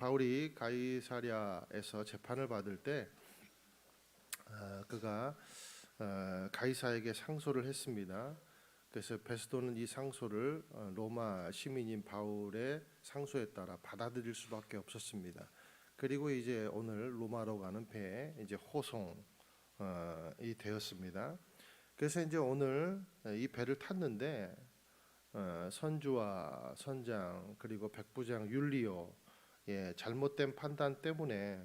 바울이 가이사랴에서 재판을 받을 때 그가 가이사에게 상소를 했습니다. 그래서 베스도는 이 상소를 로마 시민인 바울의 상소에 따라 받아들일 수밖에 없었습니다. 그리고 이제 오늘 로마로 가는 배에 이제 호송이 되었습니다. 그래서 이제 오늘 이 배를 탔는데 선주와 선장 그리고 백부장 율리오의 잘못된 판단 때문에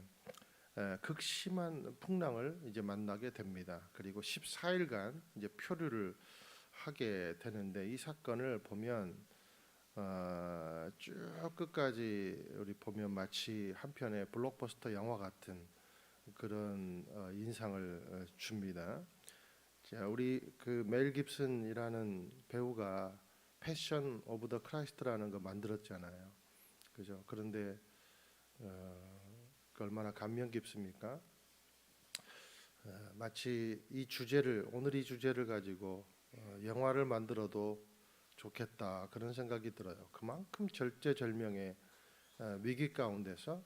극심한 풍랑을 이제 만나게 됩니다. 그리고 14일간 이제 표류를 하게 되는데 이 사건을 보면 쭉 끝까지 우리 보면 마치 한 편의 블록버스터 영화 같은 그런 인상을 줍니다. 자, 우리 그 멜 깁슨이라는 배우가 패션 오브 더 크라이스트라는 거 만들었잖아요. 그죠? 그런데 그 얼마나 감명 깊습니까? 마치 이 주제를 오늘 이 주제를 가지고 영화를 만들어도 좋겠다 그런 생각이 들어요. 그만큼 절제절명의 위기 가운데서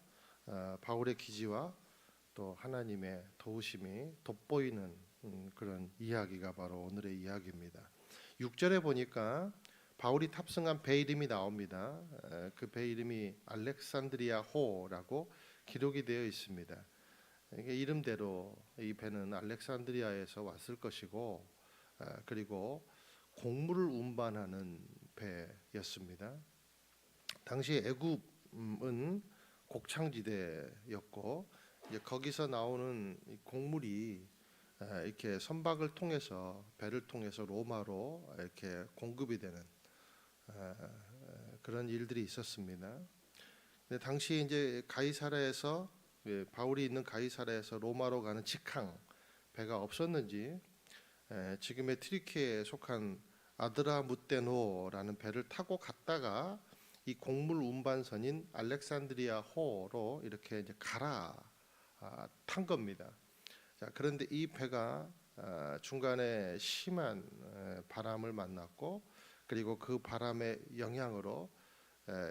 바울의 기지와 또 하나님의 도우심이 돋보이는 그런 이야기가 바로 오늘의 이야기입니다. 6절에 보니까 바울이 탑승한 배 이름이 나옵니다. 그 배 이름이 알렉산드리아 호라고 기록이 되어 있습니다. 이게 이름대로 이 배는 알렉산드리아에서 왔을 것이고 그리고 곡물을 운반하는 배였습니다. 당시 애굽은 곡창지대였고 이제 거기서 나오는 곡물이 이렇게 선박을 통해서 배를 통해서 로마로 이렇게 공급이 되는 그런 일들이 있었습니다. 근데 당시 이제 가이사랴에서 바울이 있는 가이사랴에서 로마로 가는 직항 배가 없었는지 지금의 트리키에 속한 아드라무테노라는 배를 타고 갔다가 이 곡물 운반선인 알렉산드리아 호로 이렇게 이제 갈아탄 겁니다. 자, 그런데 이 배가 중간에 심한 바람을 만났고 그리고 그 바람의 영향으로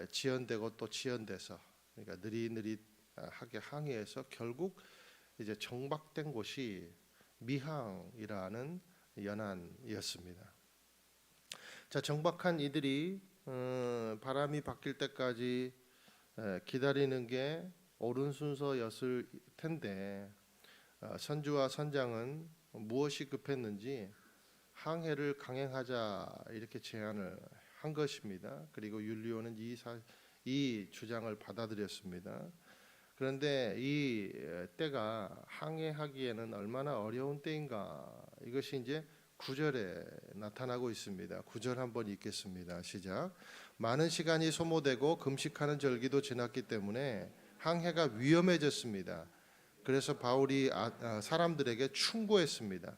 지연되고 또 지연돼서 그러니까 느릿느릿하게 항해해서 결국 이제 정박된 곳이 미항이라는 연안이었습니다. 자, 정박한 이들이 바람이 바뀔 때까지 기다리는 게 옳은 순서였을 텐데 선주와 선장은 무엇이 급했는지 항해를 강행하자 이렇게 제안을 한 것입니다. 그리고 율리오는 이 주장을 받아들였습니다. 그런데 이 때가 항해하기에는 얼마나 어려운 때인가 이것이 이제 9절에 나타나고 있습니다. 9절 한번 읽겠습니다. 시작. 많은 시간이 소모되고 금식하는 절기도 지났기 때문에 항해가 위험해졌습니다. 그래서 바울이 사람들에게 충고했습니다.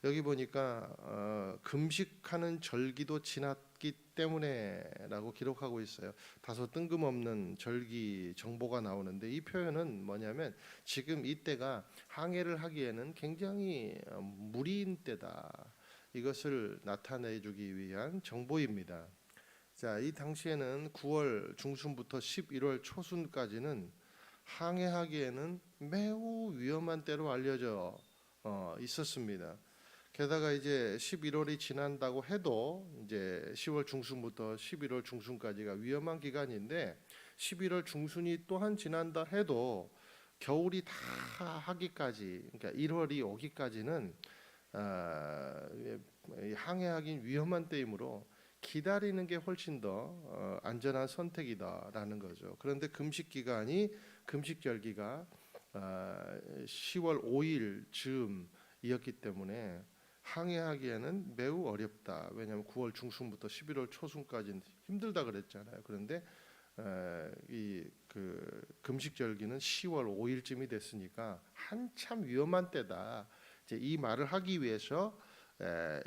여기 보니까 금식하는 절기도 지났기 때문에라고 기록하고 있어요. 다소 뜬금없는 절기 정보가 나오는데 이 표현은 뭐냐면 지금 이때가 항해를 하기에는 굉장히 무리인 때다. 이것을 나타내주기 위한 정보입니다. 자, 이 당시에는 9월 중순부터 11월 초순까지는 항해하기에는 매우 위험한 때로 알려져 있었습니다. 게다가 이제 11월이 지난다고 해도 이제 10월 중순부터 11월 중순까지가 위험한 기간인데 11월 중순이 또한 지난다 해도 겨울이 다 하기까지 그러니까 1월이 오기까지는 항해하긴 위험한 때이므로 기다리는 게 훨씬 더 안전한 선택이다라는 거죠. 그런데 금식 절기가 10월 5일 즈음이었기 때문에 항해하기에는 매우 어렵다. 왜냐하면 9월 중순부터 11월 초순까지는 힘들다 그랬잖아요. 그런데 이 그 금식 절기는 10월 5일쯤이 됐으니까 한참 위험한 때다. 이제 이 말을 하기 위해서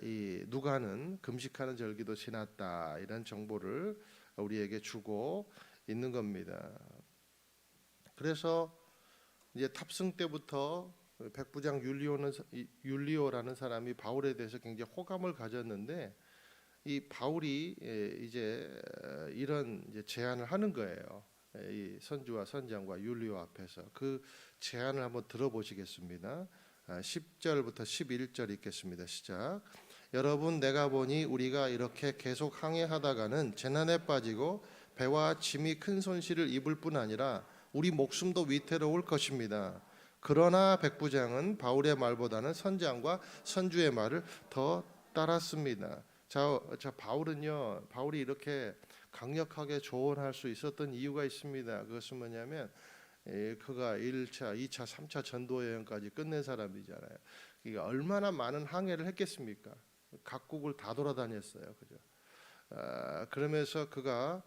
이 누가는 금식하는 절기도 지났다 이런 정보를 우리에게 주고 있는 겁니다. 그래서 이제 탑승 때부터 백부장 율리오라는 사람이 바울에 대해서 굉장히 호감을 가졌는데 이 바울이 이제 이런 이제 제안을 하는 거예요. 이 선주와 선장과 율리오 앞에서 그 제안을 한번 들어보시겠습니다. 10절부터 11절 읽겠습니다. 시작. 여러분, 내가 보니 우리가 이렇게 계속 항해하다가는 재난에 빠지고 배와 짐이 큰 손실을 입을 뿐 아니라 우리 목숨도 위태로울 것입니다. 그러나 백부장은 바울의 말보다는 선장과 선주의 말을 더 따랐습니다. 자, 바울이 이렇게 강력하게 조언할 수 있었던 이유가 있습니다. 그것은 뭐냐면 그가 1차, 2차, 3차 전도 여행까지 끝낸 사람이잖아요. 이게 얼마나 많은 항해를 했겠습니까? 각국을 다 돌아다녔어요. 그죠? 그러면서 그가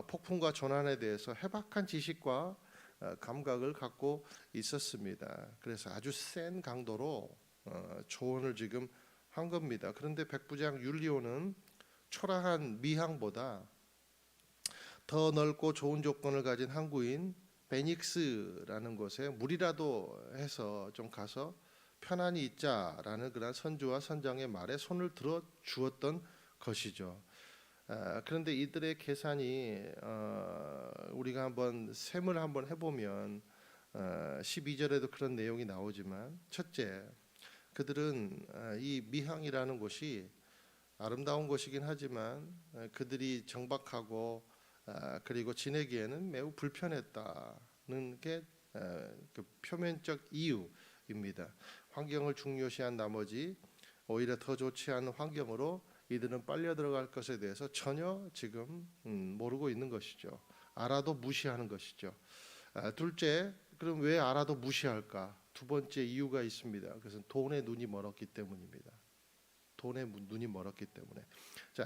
폭풍과 조난에 대해서 해박한 지식과 감각을 갖고 있었습니다. 그래서 아주 센 강도로 조언을 지금 한 겁니다. 그런데 백부장 율리오는 초라한 미항보다 더 넓고 좋은 조건을 가진 항구인 베닉스라는 곳에 물이라도 해서 좀 가서 편안히 있자라는 그런 선주와 선장의 말에 손을 들어 주었던 것이죠. 그런데 이들의 계산이 우리가 한번 셈을 한번 해보면 12절에도 그런 내용이 나오지만, 첫째, 그들은 이 미항이라는 곳이 아름다운 곳이긴 하지만 그들이 정박하고 그리고 지내기에는 매우 불편했다는 게 그 표면적 이유입니다. 환경을 중요시한 나머지 오히려 더 좋지 않은 환경으로 이들은 빨려 들어갈 것에 대해서 전혀 지금 모르고 있는 것이죠. 알아도 무시하는 것이죠. 둘째, 그럼 왜 알아도 무시할까? 두 번째 이유가 있습니다. 그것은 돈에 눈이 멀었기 때문입니다. 돈에 눈이 멀었기 때문에. 자,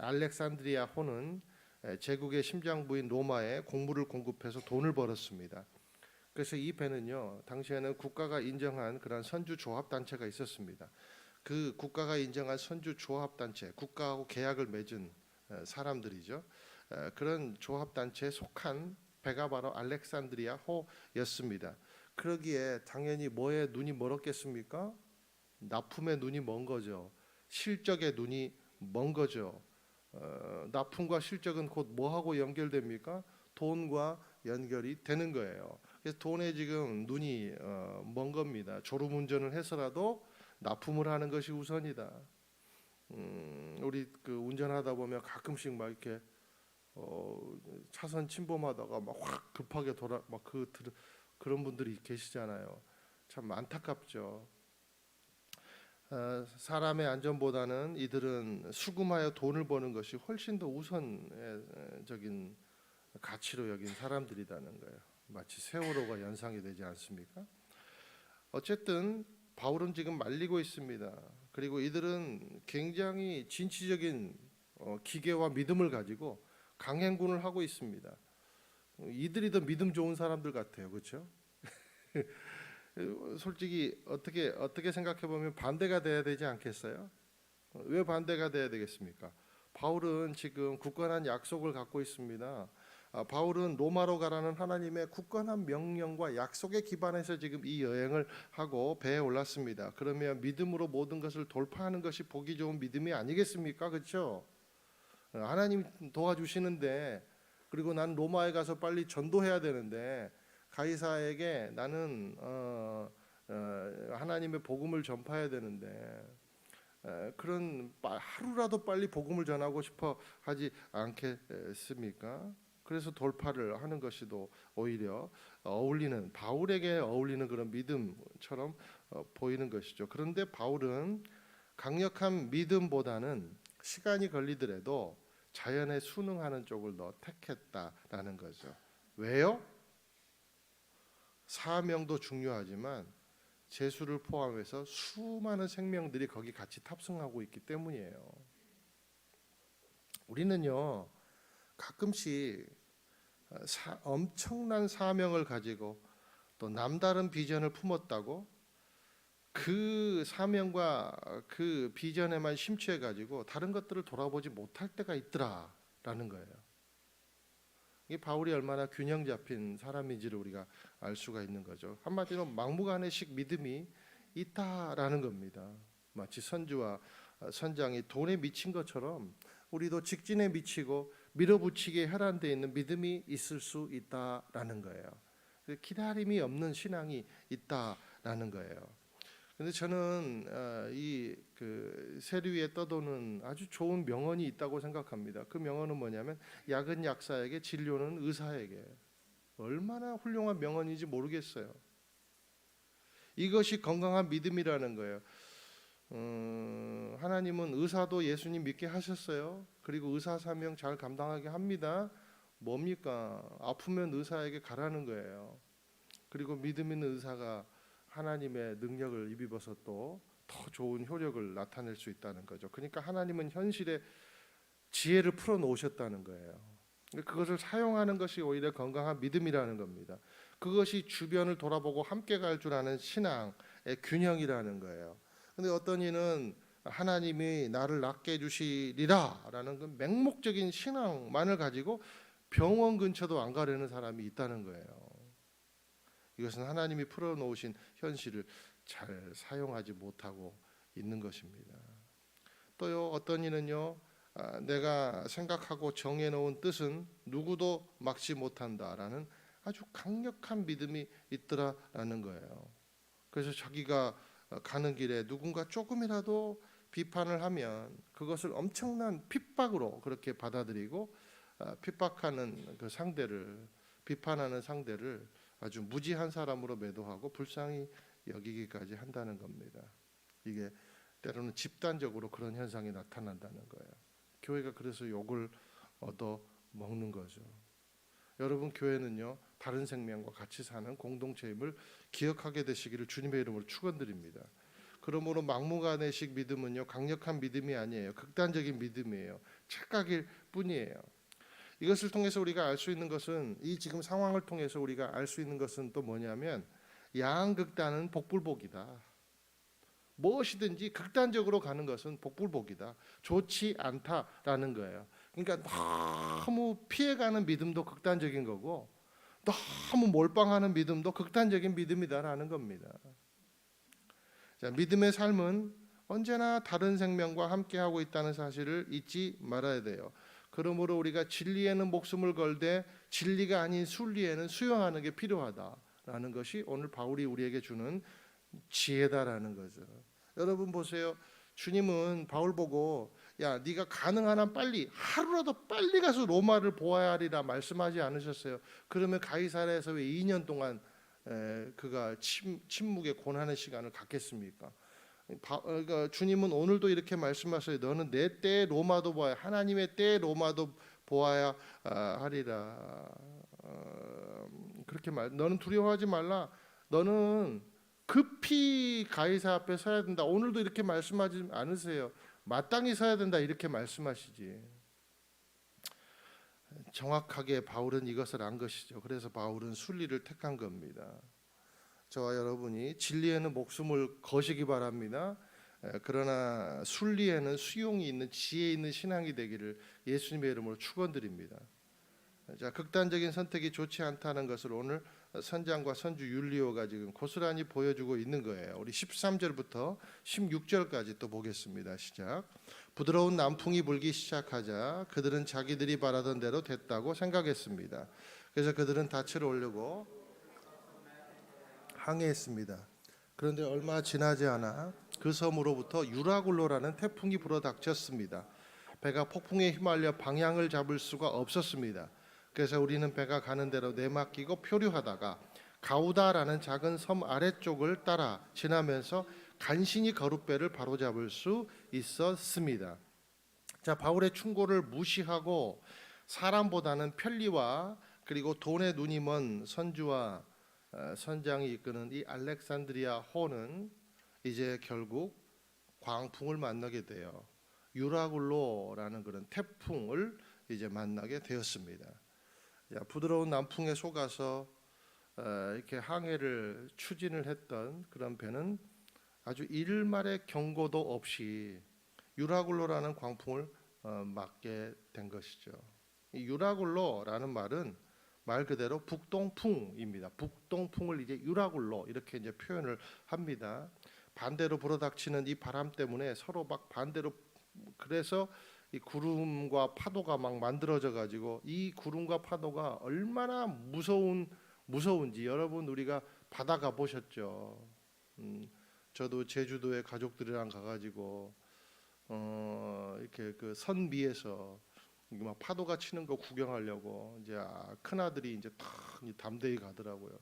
알렉산드리아 호는 제국의 심장부인 로마에 곡물을 공급해서 돈을 벌었습니다. 그래서 이 배는요, 당시에는 국가가 인정한 그런 선주 조합 단체가 있었습니다. 그 국가가 인정한 선주 조합 단체, 국가하고 계약을 맺은 사람들이죠. 그런 조합 단체에 속한 배가 바로 알렉산드리아 호였습니다. 그러기에 당연히 뭐에 눈이 멀었겠습니까? 납품에 눈이 먼 거죠. 실적에 눈이 먼 거죠. 납품과 실적은 곧 뭐하고 연결됩니까? 돈과 연결이 되는 거예요. 그래서 돈에 지금 눈이 먼 겁니다. 졸음운전을 해서라도 납품을 하는 것이 우선이다. 우리 그 운전하다 보면 가끔씩 막 이렇게 차선 침범하다가 막 확 급하게 그런 분들이 계시잖아요. 참 안타깝죠. 사람의 안전보다는 이들은 수금하여 돈을 버는 것이 훨씬 더 우선적인 가치로 여긴 사람들이라는 거예요. 마치 세월호가 연상이 되지 않습니까? 어쨌든 바울은 지금 말리고 있습니다. 그리고 이들은 굉장히 진취적인 기계와 믿음을 가지고 강행군을 하고 있습니다. 이들이 더 믿음 좋은 사람들 같아요, 그렇죠? 솔직히 어떻게 생각해 보면 반대가 돼야 되지 않겠어요? 왜 반대가 돼야 되겠습니까? 바울은 지금 굳건한 약속을 갖고 있습니다. 바울은 로마로 가라는 하나님의 굳건한 명령과 약속에 기반해서 지금 이 여행을 하고 배에 올랐습니다. 그러면 믿음으로 모든 것을 돌파하는 것이 보기 좋은 믿음이 아니겠습니까? 그렇죠? 하나님 도와주시는데, 그리고 난 로마에 가서 빨리 전도해야 되는데 가이사에게 나는 하나님의 복음을 전파해야 되는데 그런 하루라도 빨리 복음을 전하고 싶어 하지 않겠습니까? 그래서 돌파를 하는 것이 더 오히려 바울에게 어울리는 그런 믿음처럼 보이는 것이죠. 그런데 바울은 강력한 믿음보다는 시간이 걸리더라도 자연에 순응하는 쪽을 더 택했다라는 거죠. 왜요? 사명도 중요하지만 제수를 포함해서 수많은 생명들이 거기 같이 탑승하고 있기 때문이에요. 우리는요, 가끔씩 엄청난 사명을 가지고 또 남다른 비전을 품었다고 그 사명과 그 비전에만 심취해 가지고 다른 것들을 돌아보지 못할 때가 있더라라는 거예요. 이 바울이 얼마나 균형 잡힌 사람인지를 우리가 알 수가 있는 거죠. 한마디로 막무가내식 믿음이 있다라는 겁니다. 마치 선주와 선장이 돈에 미친 것처럼 우리도 직진에 미치고 밀어붙이기에 혈안되어 있는 믿음이 있을 수 있다라는 거예요. 기다림이 없는 신앙이 있다라는 거예요. 근데 저는 이그 세리 위에 떠도는 아주 좋은 명언이 있다고 생각합니다. 그 명언은 뭐냐면 약은 약사에게, 진료는 의사에게. 얼마나 훌륭한 명언인지 모르겠어요. 이것이 건강한 믿음이라는 거예요. 하나님은 의사도 예수님 믿게 하셨어요. 그리고 의사 사명 잘 감당하게 합니다. 뭡니까? 아프면 의사에게 가라는 거예요. 그리고 믿음 있는 의사가 하나님의 능력을 입어서 또 더 좋은 효력을 나타낼 수 있다는 거죠. 그러니까 하나님은 현실에 지혜를 풀어 놓으셨다는 거예요. 그것을 사용하는 것이 오히려 건강한 믿음이라는 겁니다. 그것이 주변을 돌아보고 함께 갈 줄 아는 신앙의 균형이라는 거예요. 근데 어떤 이는 하나님이 나를 낫게 해주시리라라는 그 맹목적인 신앙만을 가지고 병원 근처도 안 가려는 사람이 있다는 거예요. 이것은 하나님이 풀어놓으신 현실을 잘 사용하지 못하고 있는 것입니다. 또요, 어떤 이는요, 내가 생각하고 정해놓은 뜻은 누구도 막지 못한다라는 아주 강력한 믿음이 있더라라는 거예요. 그래서 자기가 가는 길에 누군가 조금이라도 비판을 하면 그것을 엄청난 핍박으로 그렇게 받아들이고 핍박하는 그 상대를, 비판하는 상대를 아주 무지한 사람으로 매도하고 불쌍히 여기기까지 한다는 겁니다. 이게 때로는 집단적으로 그런 현상이 나타난다는 거예요. 교회가 그래서 욕을 얻어 먹는 거죠. 여러분, 교회는요, 다른 생명과 같이 사는 공동체임을 기억하게 되시기를 주님의 이름으로 축원드립니다. 그러므로 막무가내식 믿음은요, 강력한 믿음이 아니에요. 극단적인 믿음이에요. 착각일 뿐이에요. 이것을 통해서 우리가 알 수 있는 것은, 이 지금 상황을 통해서 우리가 알 수 있는 것은 또 뭐냐면 양극단은 복불복이다. 무엇이든지 극단적으로 가는 것은 복불복이다. 좋지 않다라는 거예요. 그러니까 너무 피해가는 믿음도 극단적인 거고 너무 몰빵하는 믿음도 극단적인 믿음이다라는 겁니다. 자, 믿음의 삶은 언제나 다른 생명과 함께하고 있다는 사실을 잊지 말아야 돼요. 그러므로 우리가 진리에는 목숨을 걸되 진리가 아닌 순리에는 수용하는 게 필요하다라는 것이 오늘 바울이 우리에게 주는 지혜다라는 거죠. 여러분 보세요. 주님은 바울 보고 야, 네가 가능한 한 빨리, 하루라도 빨리 가서 로마를 보아야 하리라 말씀하지 않으셨어요? 그러면 가이사랴에서 왜 2년 동안 그가 침묵의 고난의 시간을 갖겠습니까? 그러니까 주님은 오늘도 이렇게 말씀하세요. 너는 내 때에 로마도 보아야, 하나님의 때에 로마도 보아야 하리라. 그렇게 너는 두려워하지 말라. 너는 급히 가이사 앞에 서야 된다. 오늘도 이렇게 말씀하지 않으세요. 마땅히 서야 된다 이렇게 말씀하시지. 정확하게 바울은 이것을 안 것이죠. 그래서 바울은 순리를 택한 겁니다. 저와 여러분이 진리에는 목숨을 거시기 바랍니다. 그러나 순리에는 수용이 있는, 지혜 있는 신앙이 되기를 예수님의 이름으로 축원드립니다. 자, 극단적인 선택이 좋지 않다는 것을 오늘 선장과 선주 율리오가 지금 고스란히 보여주고 있는 거예요. 우리 13절부터 16절까지 또 보겠습니다. 시작. 부드러운 남풍이 불기 시작하자 그들은 자기들이 바라던 대로 됐다고 생각했습니다. 그래서 그들은 닻을 올리고 항해했습니다. 그런데 얼마 지나지 않아 그 섬으로부터 유라굴로라는 태풍이 불어닥쳤습니다. 배가 폭풍에 휘말려 방향을 잡을 수가 없었습니다. 그래서 우리는 배가 가는 대로 내맡기고 표류하다가 가우다라는 작은 섬 아래쪽을 따라 지나면서 간신히 거룻배를 바로잡을 수 있었습니다. 자, 바울의 충고를 무시하고 사람보다는 편리와 그리고 돈에 눈이 먼 선주와 선장이 이끄는 이 알렉산드리아 호는 이제 결국 광풍을 만나게 돼요. 유라굴로라는 그런 태풍을 이제 만나게 되었습니다. 자, 부드러운 남풍에 속아서 이렇게 항해를 추진을 했던 그런 배는 아주 일말의 경고도 없이 유라굴로라는 광풍을 맞게 된 것이죠. 이 유라굴로라는 말은 말 그대로 북동풍입니다. 북동풍을 이제 유라굴로 이렇게 이제 표현을 합니다. 반대로 불어닥치는 이 바람 때문에 서로 막 반대로, 그래서 이 구름과 파도가 막 만들어져 가지고 이 구름과 파도가 얼마나 무서운지 여러분 우리가 바다 가 보셨죠? 저도 제주도에 가족들이랑 가가지고 이렇게 그 선 위에서 막 파도가 치는 거 구경하려고 이제 큰 아들이 이제 탁 담대히 가더라고요.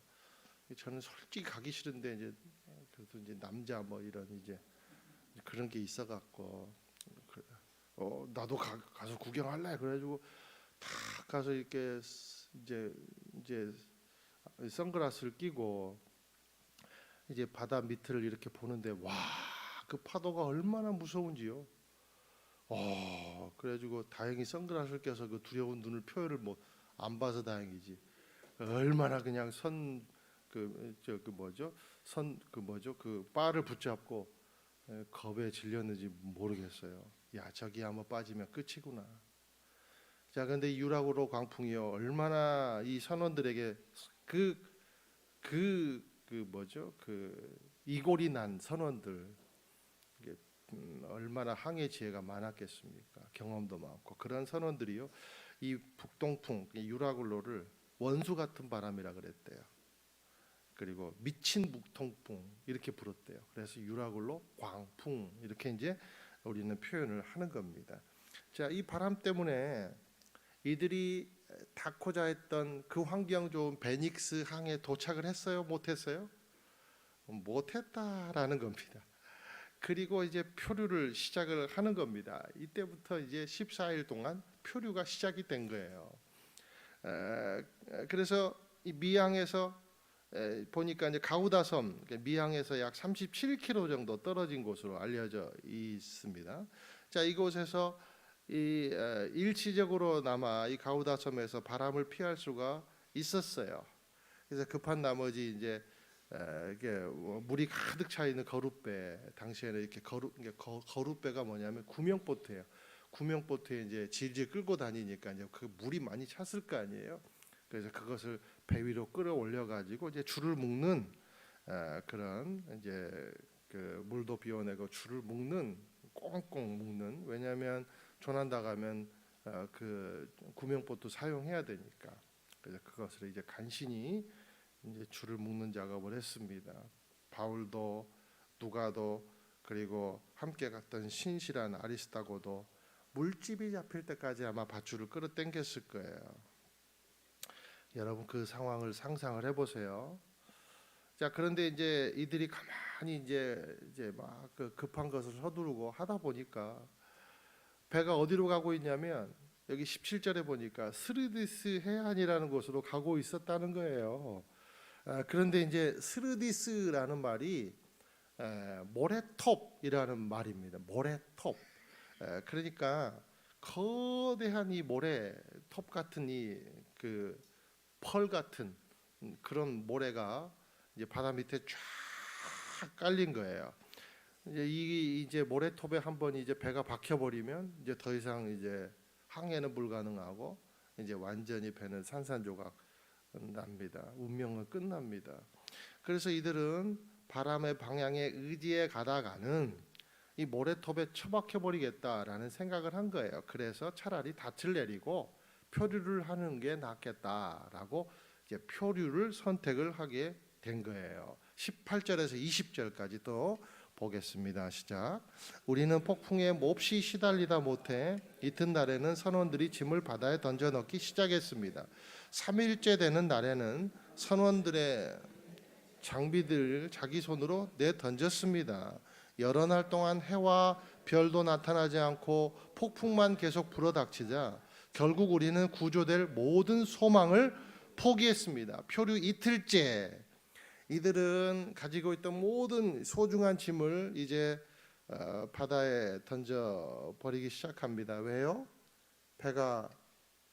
저는 솔직히 가기 싫은데 이제 그래도 이제 남자 뭐 이런 이제 그런 게 있어갖고 나도 가서 구경할래 그래가지고 탁 가서 이렇게 이제 선글라스를 끼고 이제 바다 밑을 이렇게 보는데 와 그 파도가 얼마나 무서운지요. 그래가지고 다행히 선글라스를 껴서 그 두려운 눈을 표현을 뭐 안 봐서 다행이지. 얼마나 그냥 그 바를 붙잡고 겁에 질렸는지 모르겠어요. 야 저기 한번 빠지면 끝이구나. 자 근데 유라굴로 광풍이요 얼마나 이 선원들에게 이골이 난 선원들 이게 얼마나 항해 지혜가 많았겠습니까? 경험도 많고 그런 선원들이요 이 북동풍 유라굴로를 원수 같은 바람이라 그랬대요. 그리고 미친 북동풍 이렇게 부르대요. 그래서 유라굴로 광풍 이렇게 이제 우리는 표현을 하는 겁니다. 자, 이 바람 때문에 이들이 닿고자 했던 그 환경 좋은 베닉스 항에 도착을 했어요? 못했어요? 못했다라는 겁니다. 그리고 이제 표류를 시작을 하는 겁니다. 이때부터 이제 14일 동안 표류가 시작이 된 거예요. 그래서 이 미항에서 보니까 이제 가우다섬 미항에서 약 37km 정도 떨어진 곳으로 알려져 있습니다. 자 이곳에서 일시적으로나마 이 가우다섬에서 바람을 피할 수가 있었어요. 그래서 급한 나머지 이제 이게 물이 가득 차 있는 거룻배 당시에는 이렇게 거룻배가 뭐냐면 구명보트예요. 구명보트에 이제 질질 끌고 다니니까 이제 그 물이 많이 찼을 거 아니에요. 그래서 그것을 배 위로 끌어올려 가지고 이제 줄을 묶는 그런 이제 그 물도 비워내고 줄을 묶는 꽁꽁 묶는 왜냐하면 조난 당하면 그 구명보트 사용해야 되니까 그래서 그것을 이제 간신히 이제 줄을 묶는 작업을 했습니다. 바울도 누가도 그리고 함께 갔던 신실한 아리스타고도 물집이 잡힐 때까지 아마 밧줄을 끌어당겼을 거예요. 여러분 그 상황을 상상을 해보세요. 자 그런데 이제 이들이 가만히 이제 막 그 급한 것을 서두르고 하다 보니까 배가 어디로 가고 있냐면 여기 17절에 보니까 스르디스 해안이라는 곳으로 가고 있었다는 거예요. 그런데 이제 스르디스라는 말이 모래톱이라는 말입니다. 모래톱. 그러니까 거대한 이 모래톱 같은 이 그 펄 같은 그런 모래가 이제 바다 밑에 쫙 깔린 거예요. 이제 모래톱에 한번 이제 배가 박혀버리면 이제 더 이상 이제 항해는 불가능하고 이제 완전히 배는 산산조각 납니다. 운명은 끝납니다. 그래서 이들은 바람의 방향에 의지해 가다가는 이 모래톱에 처박혀 버리겠다라는 생각을 한 거예요. 그래서 차라리 닻을 내리고 표류를 하는 게 낫겠다라고 이제 표류를 선택을 하게 된 거예요. 18절에서 20절까지 또 보겠습니다. 시작. 우리는 폭풍에 몹시 시달리다 못해 이튿날에는 선원들이 짐을 바다에 던져 넣기 시작했습니다. 3일째 되는 날에는 선원들의 장비들을 자기 손으로 내 던졌습니다. 여러 날 동안 해와 별도 나타나지 않고 폭풍만 계속 불어닥치자 결국 우리는 구조될 모든 소망을 포기했습니다. 표류 이틀째 이들은 가지고 있던 모든 소중한 짐을 이제 바다에 던져 버리기 시작합니다. 왜요? 배가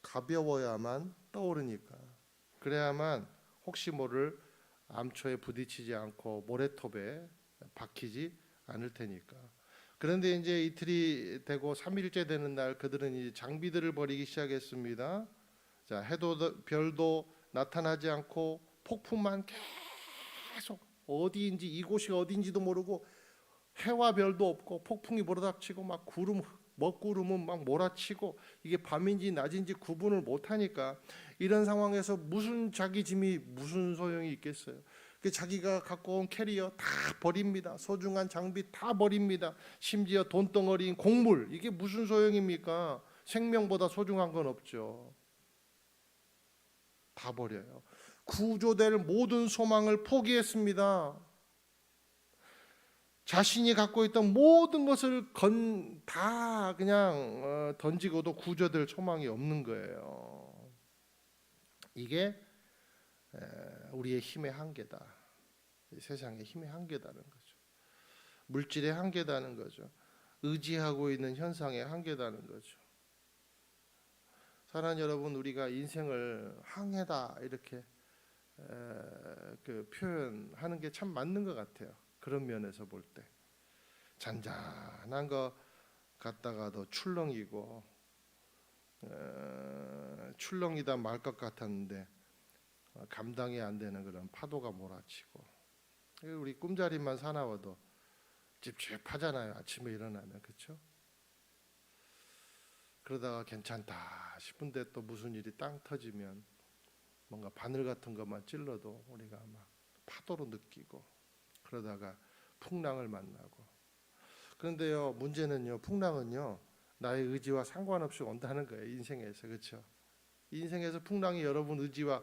가벼워야만 떠오르니까. 그래야만 혹시 모를 암초에 부딪히지 않고 모래톱에 박히지 않을 테니까. 그런데 이제 이틀이 되고 3일째 되는 날 그들은 이제 장비들을 버리기 시작했습니다. 자, 해도 별도 나타나지 않고 폭풍만 계속 어디인지 이곳이 어디인지도 모르고 해와 별도 없고 폭풍이 몰아닥치고 막 구름 먹구름은 막 몰아치고 이게 밤인지 낮인지 구분을 못하니까 이런 상황에서 무슨 자기 짐이 무슨 소용이 있겠어요. 자기가 갖고 온 캐리어 다 버립니다. 소중한 장비 다 버립니다. 심지어 돈덩어리인 곡물, 이게 무슨 소용입니까? 생명보다 소중한 건 없죠. 다 버려요. 구조될 모든 소망을 포기했습니다. 자신이 갖고 있던 모든 것을 다 그냥 던지고도 구조될 소망이 없는 거예요. 이게 우리의 힘의 한계다. 세상의 힘의 한계다는 거죠. 물질의 한계다는 거죠. 의지하고 있는 현상의 한계다는 거죠. 사랑하는 여러분, 우리가 인생을 항해다 이렇게 표현하는 게 참 맞는 것 같아요. 그런 면에서 볼 때 잔잔한 거 갔다가도 출렁이고 출렁이다 말 것 같았는데 감당이 안 되는 그런 파도가 몰아치고, 우리 꿈자리만 사나워도 찝찝하잖아요. 아침에 일어나면, 그렇죠? 그러다가 괜찮다 싶은데 또 무슨 일이 땅 터지면 뭔가 바늘 같은 것만 찔러도 우리가 막 파도로 느끼고, 그러다가 풍랑을 만나고. 그런데요, 문제는요, 풍랑은요 나의 의지와 상관없이 온다는 거예요. 인생에서. 그렇죠? 인생에서 풍랑이 여러분 의지와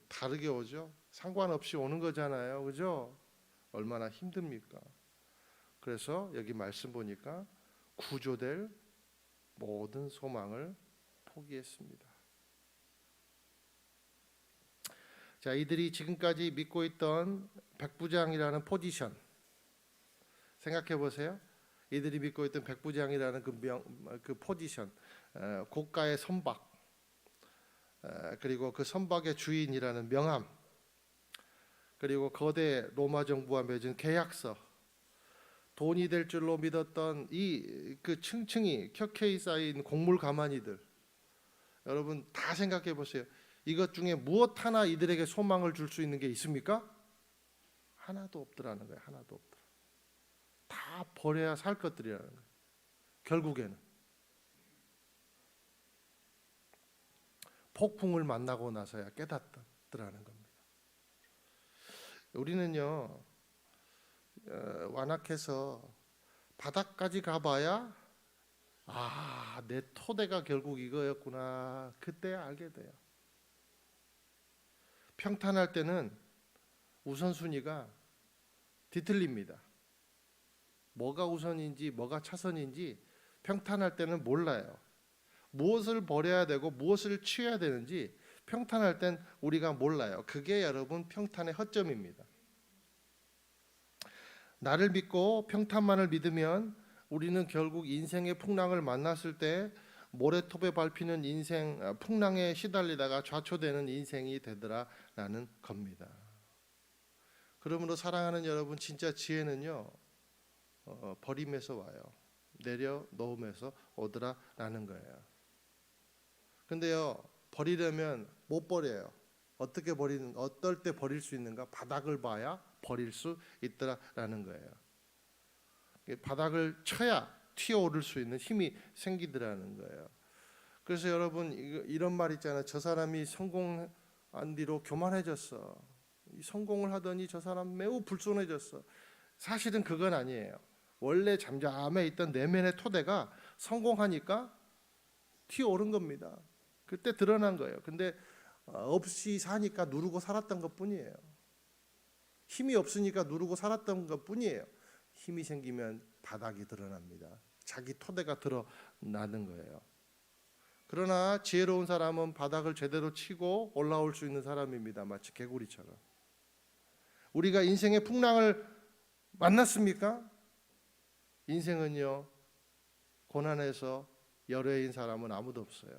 다르게 오죠. 상관없이 오는 거잖아요. 그죠? 얼마나 힘듭니까? 그래서 여기 말씀 보니까 구조될 모든 소망을 포기했습니다. 자, 이들이 지금까지 믿고 있던 백부장이라는 포지션 생각해 보세요. 이들이 믿고 있던 백부장이라는 그 포지션, 고가의 선박, 그리고 그 선박의 주인이라는 명함, 그리고 거대 로마 정부와 맺은 계약서, 돈이 될 줄로 믿었던 그 층층이 켜켜이 쌓인 곡물 가마니들, 여러분 다 생각해 보세요. 이것 중에 무엇 하나 이들에게 소망을 줄 수 있는 게 있습니까? 하나도 없더라는 거예요. 하나도 없더라. 다 버려야 살 것들이라는 거예요. 결국에는 폭풍을 만나고 나서야 깨닫더라는 겁니다. 우리는요 완악해서 바닥까지 가봐야 내 토대가 결국 이거였구나, 그때 알게 돼요. 평탄할 때는 우선순위가 뒤틀립니다. 뭐가 우선인지 뭐가 차선인지 평탄할 때는 몰라요. 무엇을 버려야 되고 무엇을 취해야 되는지 평탄할 땐 우리가 몰라요. 그게 여러분 평탄의 허점입니다. 나를 믿고 평탄만을 믿으면 우리는 결국 인생의 풍랑을 만났을 때 모래톱에 밟히는 인생, 풍랑에 시달리다가 좌초되는 인생이 되더라라는 겁니다. 그러므로 사랑하는 여러분, 진짜 지혜는요 버림에서 와요. 내려놓음에서 오더라라는 거예요. 근데요 버리려면 못 버려요. 어떨 때 버릴 수 있는가? 바닥을 봐야 버릴 수 있더라라는 거예요. 바닥을 쳐야 튀어오를 수 있는 힘이 생기더라는 거예요. 그래서 여러분 이런 말 있잖아요. 저 사람이 성공한 뒤로 교만해졌어. 성공을 하더니 저 사람 매우 불손해졌어. 사실은 그건 아니에요. 원래 잠잠해 있던 내면의 토대가 성공하니까 튀어오른 겁니다. 그때 드러난 거예요. 근데 없이 사니까 누르고 살았던 것뿐이에요. 힘이 없으니까 누르고 살았던 것뿐이에요. 힘이 생기면 바닥이 드러납니다. 자기 토대가 드러나는 거예요. 그러나 지혜로운 사람은 바닥을 제대로 치고 올라올 수 있는 사람입니다. 마치 개구리처럼. 우리가 인생의 풍랑을 만났습니까? 인생은요 고난에서 열애인 사람은 아무도 없어요.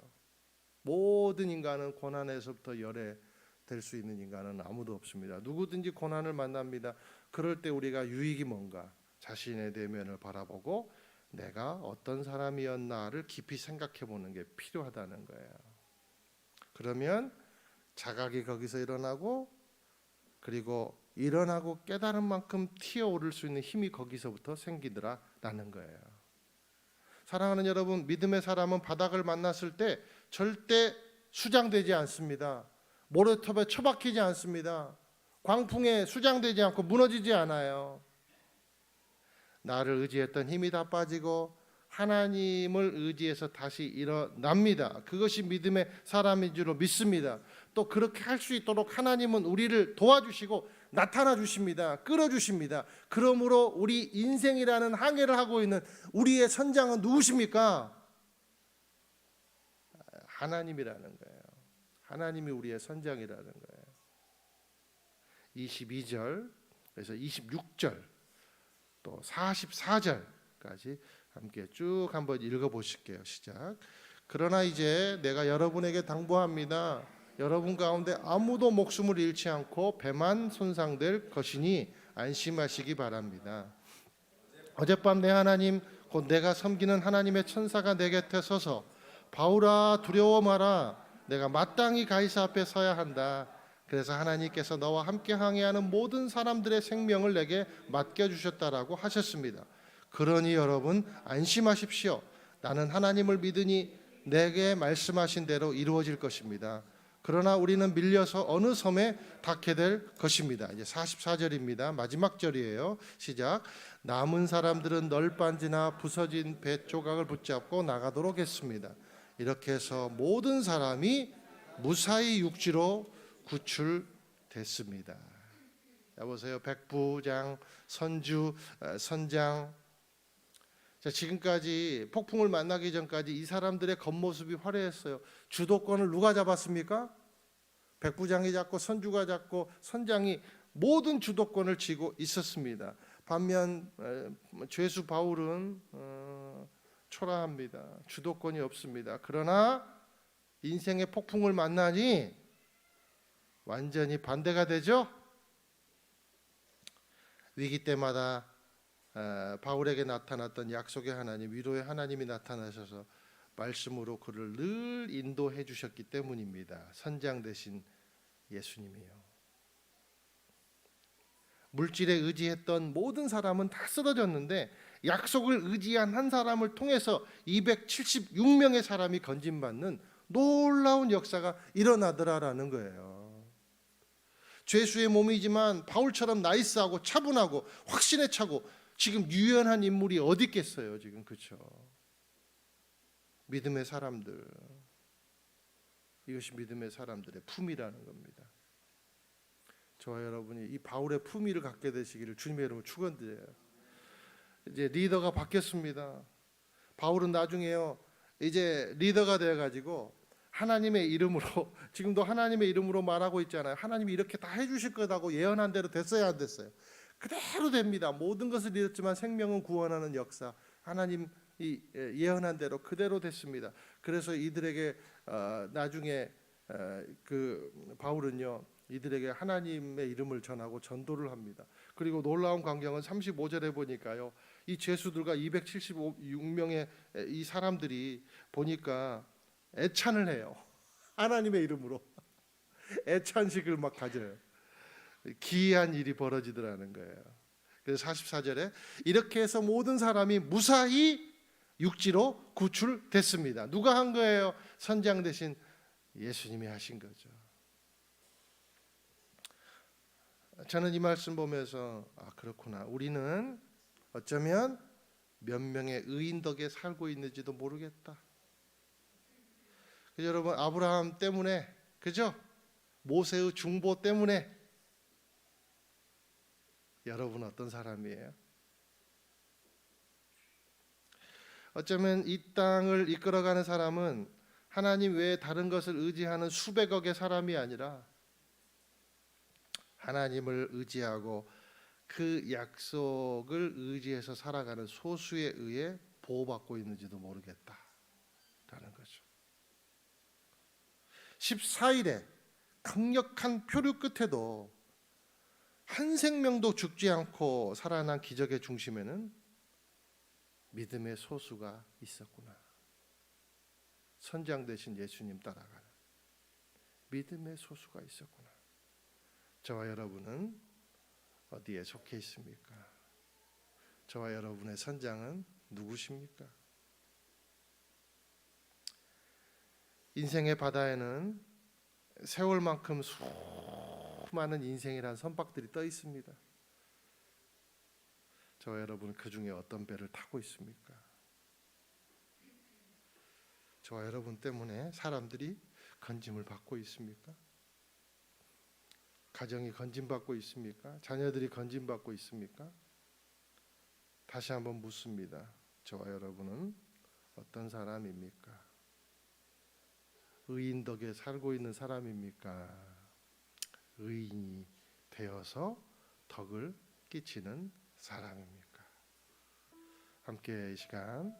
모든 인간은 고난에서부터 열애될 수 있는 인간은 아무도 없습니다. 누구든지 고난을 만납니다. 그럴 때 우리가 유익이 뭔가 자신의 내면을 바라보고 내가 어떤 사람이었나를 깊이 생각해 보는 게 필요하다는 거예요. 그러면 자각이 거기서 일어나고, 그리고 일어나고 깨달은 만큼 튀어오를 수 있는 힘이 거기서부터 생기더라라는 거예요. 사랑하는 여러분, 믿음의 사람은 바닥을 만났을 때 절대 수장되지 않습니다. 모래톱에 처박히지 않습니다. 광풍에 수장되지 않고 무너지지 않아요. 나를 의지했던 힘이 다 빠지고 하나님을 의지해서 다시 일어납니다. 그것이 믿음의 사람인 줄 믿습니다. 또 그렇게 할 수 있도록 하나님은 우리를 도와주시고 나타나 주십니다. 끌어주십니다. 그러므로 우리 인생이라는 항해를 하고 있는 우리의 선장은 누구십니까? 하나님이라는 거예요. 하나님이 우리의 선장이라는 거예요. 22절, 그래서 26절, 또 44절까지 함께 쭉 한번 읽어보실게요. 시작. 그러나 이제 내가 여러분에게 당부합니다. 여러분 가운데 아무도 목숨을 잃지 않고 배만 손상될 것이니 안심하시기 바랍니다. 어젯밤 내 하나님 곧 내가 섬기는 하나님의 천사가 내 곁에 서서 바울아 두려워 마라. 내가 마땅히 가이사 앞에 서야 한다. 그래서 하나님께서 너와 함께 항해하는 모든 사람들의 생명을 내게 맡겨주셨다라고 하셨습니다. 그러니 여러분 안심하십시오. 나는 하나님을 믿으니 내게 말씀하신 대로 이루어질 것입니다. 그러나 우리는 밀려서 어느 섬에 닿게 될 것입니다. 이제 44절입니다. 마지막 절이에요. 시작. 남은 사람들은 널빤지나 부서진 배 조각을 붙잡고 나가도록 했습니다. 이렇게 해서 모든 사람이 무사히 육지로 구출됐습니다. 자 보세요. 백부장, 선주, 선장. 자, 지금까지 폭풍을 만나기 전까지 이 사람들의 겉모습이 화려했어요. 주도권을 누가 잡았습니까? 백부장이 잡고 선주가 잡고 선장이 모든 주도권을 쥐고 있었습니다. 반면 죄수 바울은 초라합니다. 주도권이 없습니다. 그러나 인생의 폭풍을 만나니 완전히 반대가 되죠. 위기 때마다 바울에게 나타났던 약속의 하나님, 위로의 하나님이 나타나셔서 말씀으로 그를 늘 인도해 주셨기 때문입니다. 선장 되신 예수님이요. 물질에 의지했던 모든 사람은 다 쓰러졌는데 약속을 의지한 한 사람을 통해서 276명의 사람이 건진받는 놀라운 역사가 일어나더라라는 거예요. 죄수의 몸이지만 바울처럼 나이스하고 차분하고 확신에 차고 지금 유연한 인물이 어디 있겠어요 지금. 그렇죠? 믿음의 사람들, 이것이 믿음의 사람들의 품이라는 겁니다. 저와 여러분이 이 바울의 품위를 갖게 되시기를 주님의 이름으로 축원드려요. 이제 리더가 바뀌었습니다. 바울은 나중에요 이제 리더가 되어가지고 하나님의 이름으로, 지금도 하나님의 이름으로 말하고 있잖아요. 하나님이 이렇게 다 해주실 거다고 예언한 대로 됐어야 안 됐어요? 그대로 됩니다. 모든 것을 잃었지만 생명은 구원하는 역사, 하나님이 예언한 대로 그대로 됐습니다. 그래서 이들에게 나중에 그 바울은요 이들에게 하나님의 이름을 전하고 전도를 합니다. 그리고 놀라운 광경은 35절에 보니까요 이 죄수들과 276명의 이 사람들이 보니까 애찬을 해요. 하나님의 이름으로 애찬식을 막 가져요. 기이한 일이 벌어지더라는 거예요. 그래서 44절에 이렇게 해서 모든 사람이 무사히 육지로 구출됐습니다. 누가 한 거예요? 선장 대신 예수님이 하신 거죠. 저는 이 말씀 보면서 그렇구나. 우리는 어쩌면 몇 명의 의인 덕에 살고 있는지도 모르겠다. 여러분 아브라함 때문에, 그죠? 모세의 중보 때문에 여러분 어떤 사람이에요? 어쩌면 이 땅을 이끌어가는 사람은 하나님 외에 다른 것을 의지하는 수백억의 사람이 아니라 하나님을 의지하고 그 약속을 의지해서 살아가는 소수에 의해 보호받고 있는지도 모르겠다라는 거죠. 14일에 강력한 표류 끝에도 한 생명도 죽지 않고 살아난 기적의 중심에는 믿음의 소수가 있었구나. 선장 되신 예수님 따라가는 믿음의 소수가 있었구나. 저와 여러분은 어디에 속해 있습니까? 저와 여러분의 선장은 누구십니까? 인생의 바다에는 세월만큼 수많은 인생이란 선박들이 떠 있습니다. 저와 여러분 그 중에 어떤 배를 타고 있습니까? 저와 여러분 때문에 사람들이 건짐을 받고 있습니까? 가정이 건짐받고 있습니까? 자녀들이 건짐받고 있습니까? 다시 한번 묻습니다. 저와 여러분은 어떤 사람입니까? 의인 덕에 살고 있는 사람입니까? 의인이 되어서 덕을 끼치는 사람입니까? 함께 이 시간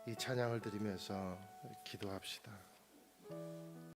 이 찬양을 드리면서 기도합시다.